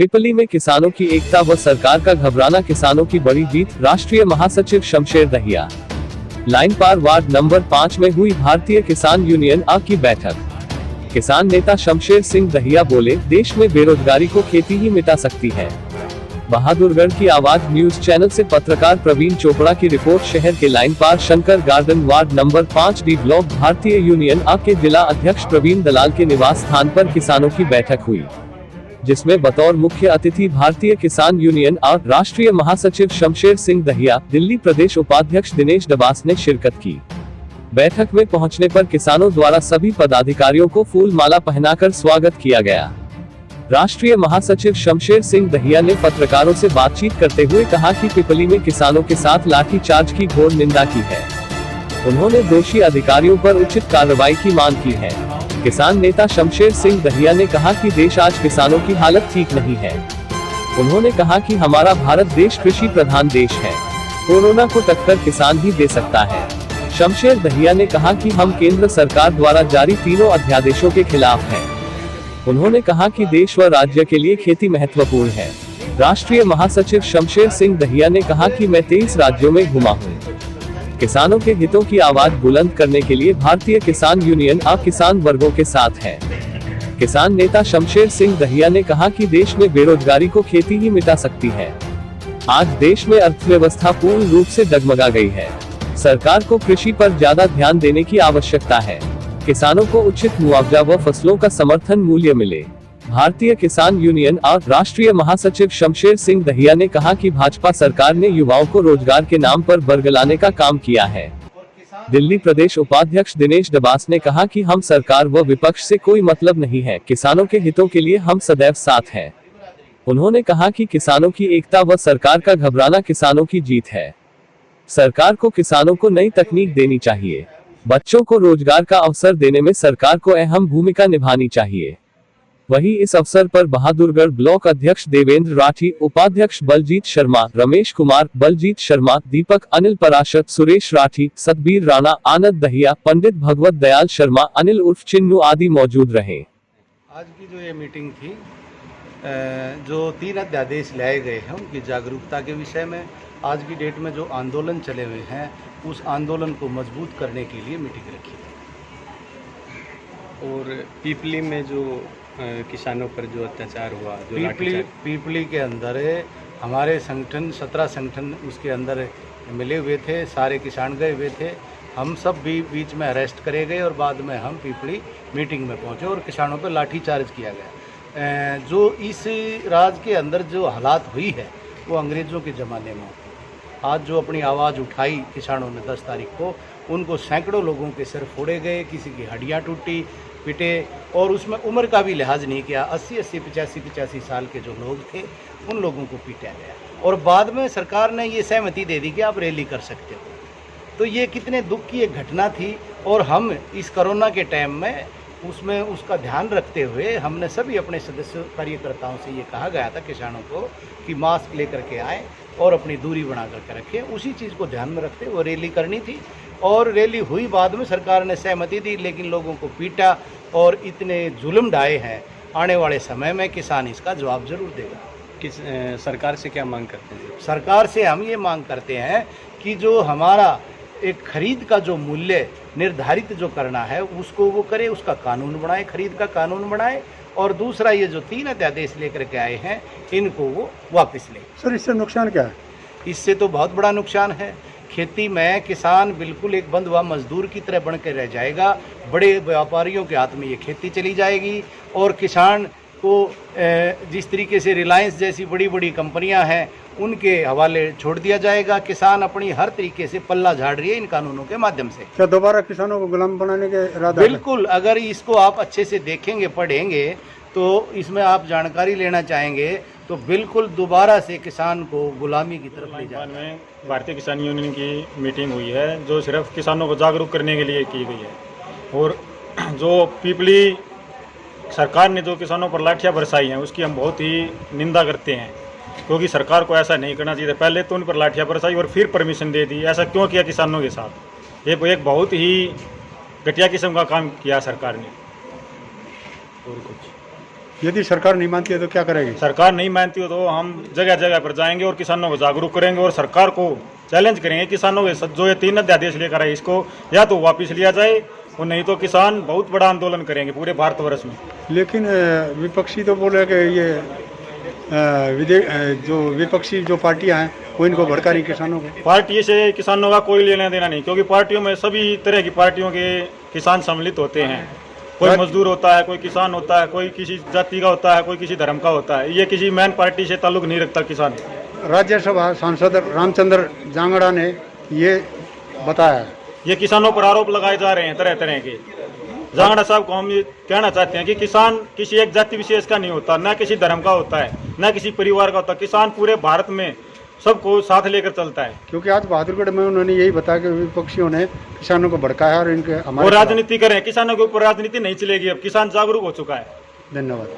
पिपली में किसानों की एकता व सरकार का घबराना, किसानों की बड़ी जीत, राष्ट्रीय महासचिव शमशेर दहिया। लाइन पार वार्ड नंबर 5 में हुई भारतीय किसान यूनियन आ की बैठक। किसान नेता शमशेर सिंह दहिया बोले, देश में बेरोजगारी को खेती ही मिटा सकती है। बहादुरगढ़ की आवाज न्यूज चैनल से पत्रकार प्रवीण चोपड़ा की रिपोर्ट। शहर के लाइन पार Shankar garden ward number 5 D block Bharatiya union आ के जिला अध्यक्ष प्रवीण दलाल के निवास स्थान पर किसानों की बैठक हुई, जिसमें बतौर मुख्य अतिथि भारतीय किसान यूनियन आ राष्ट्रीय महासचिव शमशेर सिंह दहिया, दिल्ली प्रदेश उपाध्यक्ष दिनेश डबास ने शिरकत की। बैठक में पहुंचने पर किसानों द्वारा सभी पदाधिकारियों को फूल माला पहनाकर स्वागत किया गया। राष्ट्रीय महासचिव शमशेर सिंह दहिया ने पत्रकारों से बातचीत करते हुए कहा कि पिपली में किसानों के साथ लाठीचार्ज की घोर निंदा की है। उन्होंने दोषी अधिकारियों पर उचित कार्रवाई की मांग की है। किसान नेता शमशेर सिंह दहिया ने कहा कि देश आज किसानों की हालत ठीक नहीं है। उन्होंने कहा कि हमारा भारत देश कृषि प्रधान देश है, कोरोना को टक्कर किसान ही दे सकता है। शमशेर दहिया ने कहा कि हम केंद्र सरकार द्वारा जारी तीनों अध्यादेशों के खिलाफ हैं। उन्होंने कहा कि देश व राज्य के लिए खेती महत्वपूर्ण है। राष्ट्रीय महासचिव शमशेर सिंह दहिया ने कहा कि मैं 23 राज्यों में घुमा हूँ। किसानों के हितों की आवाज बुलंद करने के लिए भारतीय किसान यूनियन आ किसान वर्गों के साथ है। किसान नेता शमशेर सिंह दहिया ने कहा कि देश में बेरोजगारी को खेती ही मिटा सकती है। आज देश में अर्थव्यवस्था पूर्ण रूप से डगमगा गई है। सरकार को कृषि पर ज्यादा ध्यान देने की आवश्यकता है। किसानों को उचित मुआवजा व फसलों का समर्थन मूल्य मिले। भारतीय किसान यूनियन आ राष्ट्रीय महासचिव शमशेर सिंह दहिया ने कहा कि भाजपा सरकार ने युवाओं को रोजगार के नाम पर बरगलाने का काम किया है। दिल्ली प्रदेश उपाध्यक्ष दिनेश डबास ने कहा कि हम सरकार व विपक्ष से कोई मतलब नहीं है, किसानों के हितों के लिए हम सदैव साथ हैं। उन्होंने कहा कि किसानों की एकता व सरकार का घबराना किसानों की जीत है। सरकार को किसानों को नई तकनीक देनी चाहिए। बच्चों को रोजगार का अवसर देने में सरकार को अहम भूमिका निभानी चाहिए। वहीं इस अवसर पर बहादुरगढ़ ब्लॉक अध्यक्ष देवेंद्र राठी, उपाध्यक्ष बलजीत शर्मा, रमेश कुमार, बलजीत शर्मा, दीपक, अनिल पराशर, सुरेश राठी, सतबीर राणा, आनंद दहिया, पंडित भगवत दयाल शर्मा, अनिल उर्फ चिन्नू आदि मौजूद रहे। आज की जो ये मीटिंग थी, जो 3 अध्यादेश लाए गए हैं उनकी जागरूकता के विषय में, आज की डेट में जो आंदोलन चले हुए हैं उस आंदोलन को मजबूत करने के लिए मीटिंग रखी। और पिपली में जो किसानों पर जो अत्याचार हुआ, जो पिपली के अंदर हमारे संगठन 17 संगठन उसके अंदर मिले हुए थे, सारे किसान गए हुए थे। हम सब भी बीच में अरेस्ट करे गए और बाद में हम पिपली मीटिंग में पहुंचे और किसानों पर लाठीचार्ज किया गया। जो इस राज्य के अंदर जो हालात हुई है वो अंग्रेज़ों के ज़माने में। आज जो अपनी आवाज़ उठाई किसानों ने 10 तारीख को, उनको सैकड़ों लोगों के सिर फोड़े गए, किसी की हड्डियाँ टूटी, पिटे, और उसमें उम्र का भी लिहाज नहीं किया। 80-80, 85-85 साल के जो लोग थे उन लोगों को पीटा गया और बाद में सरकार ने ये सहमति दे दी कि आप रैली कर सकते हो। तो ये कितने दुख की एक घटना थी। और हम इस कोरोना के टाइम में उसमें उसका ध्यान रखते हुए हमने सभी अपने सदस्य कार्यकर्ताओं से ये कहा गया था किसानों को कि मास्क लेकर के आए और अपनी दूरी बना करके रखें। उसी चीज़ को ध्यान में रखते हुए रैली करनी थी और रैली हुई। बाद में सरकार ने सहमति दी, लेकिन लोगों को पीटा और इतने जुल्म ढाए हैं। आने वाले समय में किसान इसका जवाब जरूर देगा। किस सरकार से क्या मांग करते हैं? सरकार से हम ये मांग करते हैं कि जो हमारा एक खरीद का जो मूल्य निर्धारित जो करना है उसको वो करे, उसका कानून बनाए, खरीद का कानून बनाए। और दूसरा ये जो 3 अध्यादेश लेकर के आए हैं इनको वो वापस ले। सर, इससे नुकसान क्या है? इससे तो बहुत बड़ा नुकसान है। खेती में किसान बिल्कुल एक बंधुआ मजदूर की तरह बन के रह जाएगा। बड़े व्यापारियों के हाथ में ये खेती चली जाएगी और किसान को जिस तरीके से रिलायंस जैसी बड़ी बड़ी कंपनियां हैं उनके हवाले छोड़ दिया जाएगा। किसान अपनी हर तरीके से पल्ला झाड़ रही है इन कानूनों के माध्यम से। क्या दोबारा किसानों को गुलाम बनाने के इरादा? बिल्कुल। अगर इसको आप अच्छे से देखेंगे, पढ़ेंगे, तो इसमें आप जानकारी लेना चाहेंगे तो बिल्कुल दोबारा से किसान को गुलामी की तरफ ले जाए। में भारतीय किसान यूनियन की मीटिंग हुई है जो सिर्फ किसानों को जागरूक करने के लिए की गई है। और जो पिपली सरकार ने जो किसानों पर लाठियाँ बरसाई हैं उसकी हम बहुत ही निंदा करते हैं, क्योंकि सरकार को ऐसा नहीं करना चाहिए। पहले तो उन पर लाठियाँ बरसाई और फिर परमिशन दे दी। ऐसा क्यों किया किसानों के साथ? ये एक बहुत ही घटिया किस्म का काम किया सरकार ने। और कुछ यदि सरकार नहीं मानती है तो क्या करेगी? सरकार नहीं मानती हो तो हम जगह जगह पर जाएंगे और किसानों को जागरूक करेंगे और सरकार को चैलेंज करेंगे। किसानों के जो ये 3 अध्यादेश लेकर आए इसको या तो वापस लिया जाए और नहीं तो किसान बहुत बड़ा आंदोलन करेंगे पूरे भारतवर्ष में। लेकिन विपक्षी तो बोले कि ये जो विपक्षी जो पार्टियां हैं वो इनको भड़का रही किसानों को। पार्टी से किसानों का कोई लेना देना नहीं, क्योंकि पार्टियों में सभी तरह की पार्टियों के किसान सम्मिलित होते हैं। कोई मजदूर होता है, कोई किसान होता है, कोई किसी जाति का होता है, कोई किसी धर्म का होता है। ये किसी मेन पार्टी से ताल्लुक नहीं रखता किसान। राज्यसभा सांसद रामचंद्र जांगड़ा ने ये बताया है। ये किसानों पर आरोप लगाए जा रहे हैं तरह तरह के। जांगड़ा साहब को हम ये कहना चाहते हैं कि किसान किसी एक जाति विशेष का नहीं होता, न किसी धर्म का होता है, न किसी परिवार का होता। किसान पूरे भारत में सबको साथ लेकर चलता है। क्योंकि आज बहादुरगढ़ में उन्होंने यही बताया कि विपक्षियों ने किसानों को भड़काया और इनके और राजनीति करें। किसानों के ऊपर राजनीति नहीं चलेगी, अब किसान जागरूक हो चुका है। धन्यवाद।